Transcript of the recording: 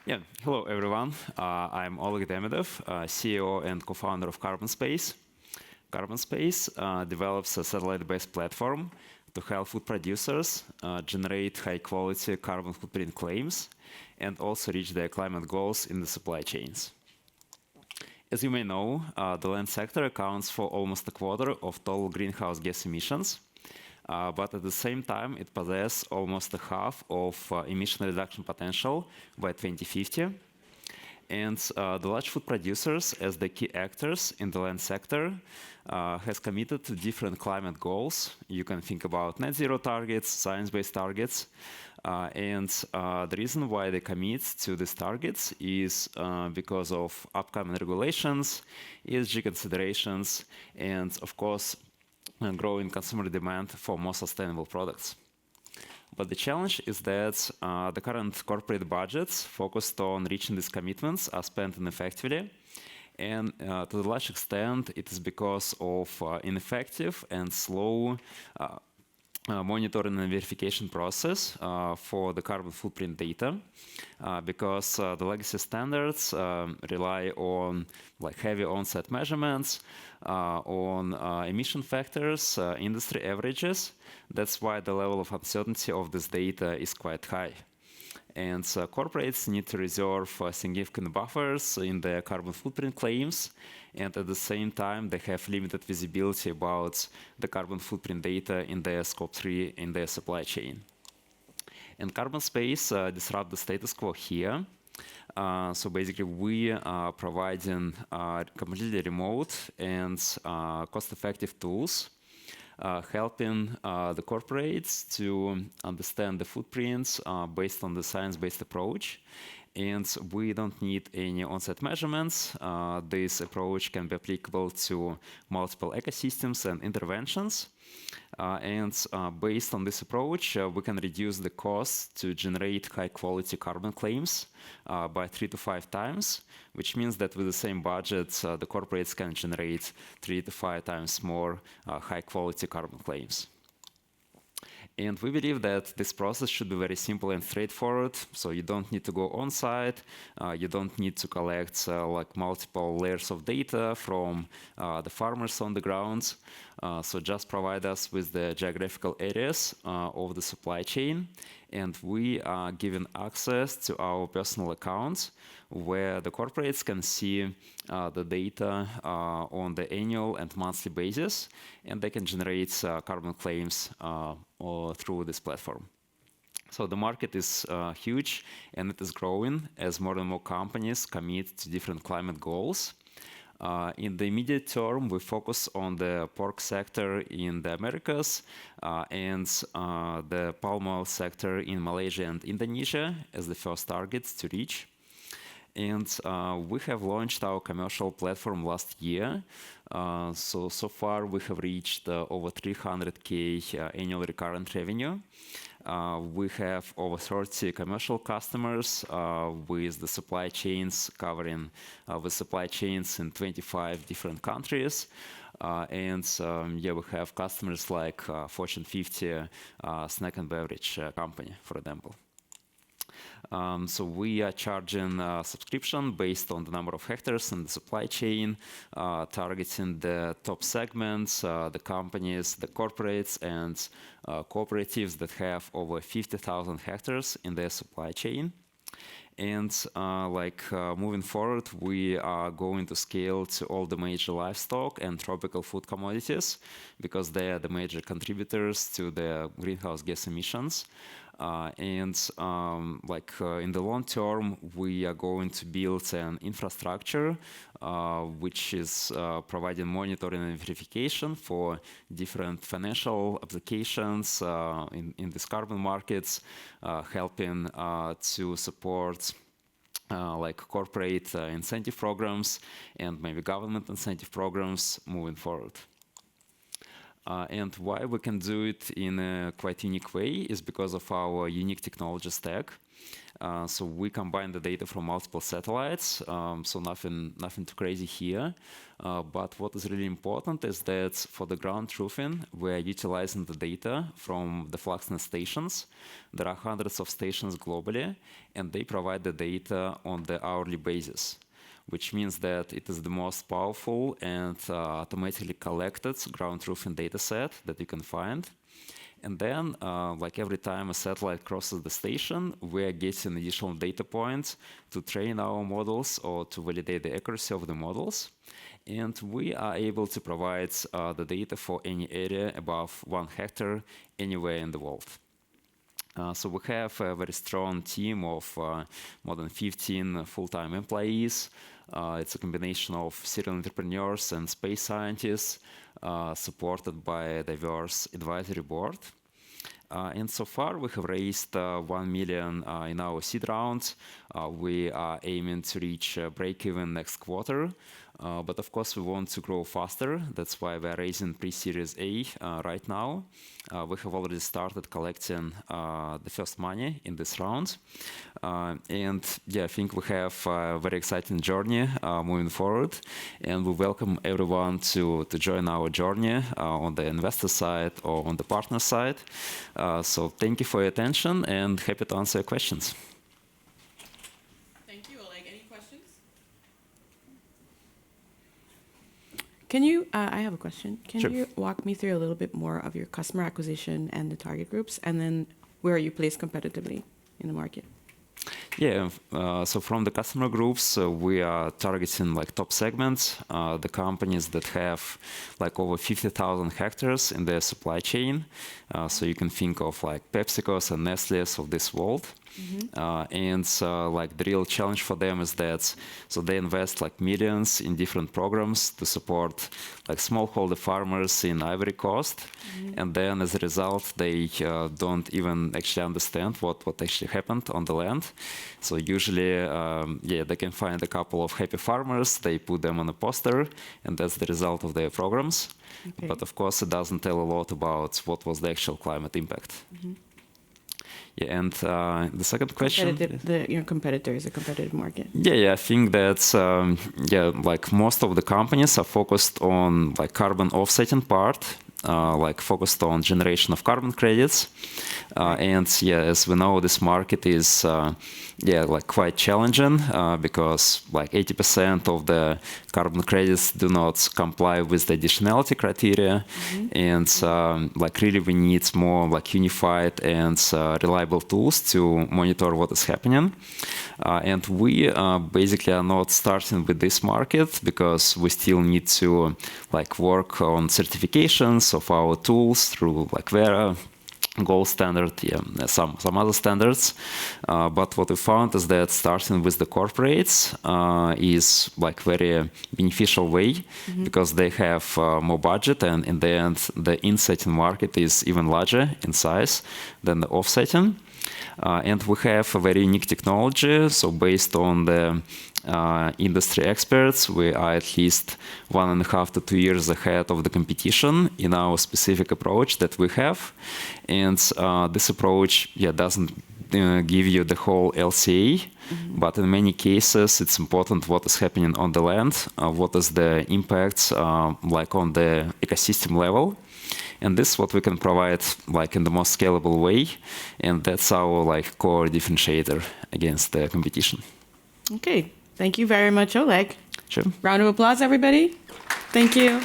Yeah, hello everyone. I'm Oleg Demidov, CEO and co-founder of CarbonSpace. CarbonSpace develops a satellite-based platform to help food producers generate high-quality carbon footprint claims and also reach their climate goals in the supply chains. As you may know, the land sector accounts for almost a quarter of total greenhouse gas emissions, but at the same time, it possesses almost a half of emission reduction potential by 2050. And the large food producers, as the key actors in the land sector, has committed to different climate goals. You can think about net zero targets, science-based targets. The reason why they commit to these targets is because of upcoming regulations, ESG considerations, and of course, growing consumer demand for more sustainable products. But the challenge is that the current corporate budgets focused on reaching these commitments are spent ineffectively. And to the large extent, it is because of ineffective and slow monitoring and verification process for the carbon footprint data, because the legacy standards rely on heavy on-site measurements, on emission factors, industry averages. That's why the level of uncertainty of this data is quite high. And corporates need to reserve significant buffers in their carbon footprint claims, and at the same time, they have limited visibility about the carbon footprint data in their Scope 3 in their supply chain. And CarbonSpace disrupt the status quo here. So basically, we are providing completely remote and cost-effective tools helping the corporates to understand the footprints based on the science-based approach. And we don't need any on-site measurements. This approach can be applicable to multiple ecosystems and interventions. Based on this approach, we can reduce the cost to generate high-quality carbon claims by 3 to 5 times, which means that with the same budget, the corporates can generate 3 to 5 times more high-quality carbon claims. And we believe that this process should be very simple and straightforward. So you don't need to go on site. You don't need to collect multiple layers of data from the farmers on the ground. So just provide us with the geographical areas of the supply chain. And we are giving access to our personal accounts where the corporates can see the data on the annual and monthly basis, and they can generate carbon claims through this platform. So the market is huge, and it is growing as more and more companies commit to different climate goals. In the immediate term, we focus on the pork sector in the Americas and the palm oil sector in Malaysia and Indonesia as the first targets to reach. And we have launched our commercial platform last year. So far, we have reached over 300K annual recurrent revenue. We have over 30 commercial customers with the supply chains covering the supply chains in 25 different countries. We have customers like Fortune 50 snack and beverage company, for example. So we are charging a subscription based on the number of hectares in the supply chain, targeting the top segments, the companies, the corporates, and cooperatives that have over 50,000 hectares in their supply chain. And moving forward, we are going to scale to all the major livestock and tropical food commodities because they are the major contributors to the greenhouse gas emissions. In the long term, we are going to build an infrastructure which is providing monitoring and verification for different financial applications in these carbon markets, helping to support corporate incentive programs and maybe government incentive programs moving forward. And why we can do it in a quite unique way is because of our unique technology stack. So we combine the data from multiple satellites, so nothing too crazy here. But what is really important is that for the ground truthing, we're utilizing the data from the FluxNet stations. There are hundreds of stations globally, and they provide the data on the hourly basis, which means that it is the most powerful and automatically collected ground truthing data set that you can find. And then, like every time a satellite crosses the station, we are getting additional data points to train our models or to validate the accuracy of the models. And we are able to provide the data for any area above 1 hectare anywhere in the world. So we have a very strong team of more than 15 full-time employees. It's a combination of serial entrepreneurs and space scientists, supported by a diverse advisory board. And so far, we have raised 1 million in our seed round. We are aiming to reach break-even next quarter. But of course, we want to grow faster. That's why we're raising pre-Series A right now. We have already started collecting the first money in this round. And yeah, I think we have a very exciting journey moving forward. And we welcome everyone to join our journey on the investor side or on the partner side. So thank you for your attention and happy to answer your questions. Thank you, Oleg. Any questions? Can you, I have a question. Can you walk me through a little bit more of your customer acquisition and the target groups, and then where are you placed competitively in the market? Yeah, so from the customer groups, we are targeting like top segments, the companies that have like over 50,000 hectares in their supply chain. So you can think of like PepsiCo's and Nestle's of this world. And like the real challenge for them is that so they invest like millions in different programs to support like smallholder farmers in Ivory Coast, and then as a result they don't even actually understand what actually happened on the land. So usually yeah, they can find a couple of happy farmers, they put them on a poster, and that's the result of their programs. But of course it doesn't tell a lot about what was the actual climate impact. Yeah, and the second question, your competitor is a competitive market. Yeah, I think that yeah, like most of the companies are focused on like carbon offsetting part, like focused on generation of carbon credits, and yeah, as we know, this market is yeah, like quite challenging because like 80% of the carbon credits do not comply with the additionality criteria, and like really we need more like unified and reliable tools to monitor what is happening. And we basically are not starting with this market because we still need to like work on certifications of our tools through like Vera, gold standard, yeah, some other standards. But what we found is that starting with the corporates is like very beneficial way because they have more budget, and in the end, the insetting market is even larger in size than the offsetting. And we have a very unique technology. So based on the industry experts, we are at least 1.5 to 2 years ahead of the competition in our specific approach that we have. And this approach, yeah, doesn't give you the whole LCA, but in many cases, it's important what is happening on the land, what is the impact like on the ecosystem level. And this is what we can provide like in the most scalable way. And that's our like core differentiator against the competition. Okay. Thank you very much, Oleg. Sure. Round of applause, everybody. Thank you.